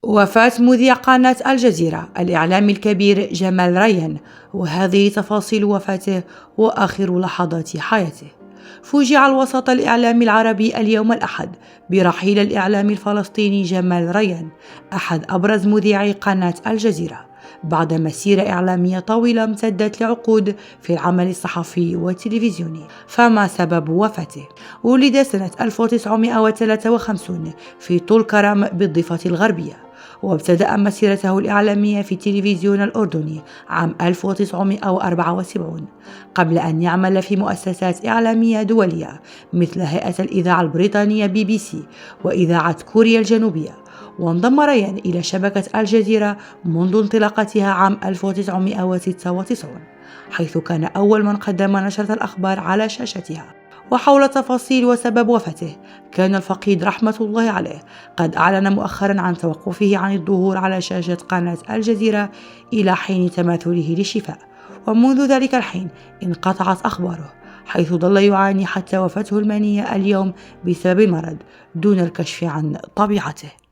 وفاة مذيع قناة الجزيرة الإعلامي الكبير جمال ريان، وهذه تفاصيل وفاته وآخر لحظات حياته. فوجئ الوسط الإعلامي العربي اليوم الأحد برحيل الإعلامي الفلسطيني جمال ريان، أحد أبرز مذيعي قناة الجزيرة، بعد مسيرة إعلامية طويلة امتدت لعقود في العمل الصحفي والتلفزيوني. فما سبب وفاته؟ ولد سنة 1953 في طول كرم بالضفة الغربية، وابتدأ مسيرته الإعلامية في التلفزيون الأردني عام 1974 قبل أن يعمل في مؤسسات إعلامية دولية مثل هيئة الإذاعة البريطانية BBC وإذاعة كوريا الجنوبية. وانضم ريان إلى شبكة الجزيرة منذ انطلاقتها عام 1996، حيث كان أول من قدم نشرة الأخبار على شاشتها. وحول تفاصيل وسبب وفاته، كان الفقيد رحمة الله عليه قد أعلن مؤخرا عن توقفه عن الظهور على شاشة قناة الجزيرة إلى حين تماثله للشفاء، ومنذ ذلك الحين انقطعت أخباره، حيث ظل يعاني حتى وفاته المنية اليوم بسبب المرض دون الكشف عن طبيعته.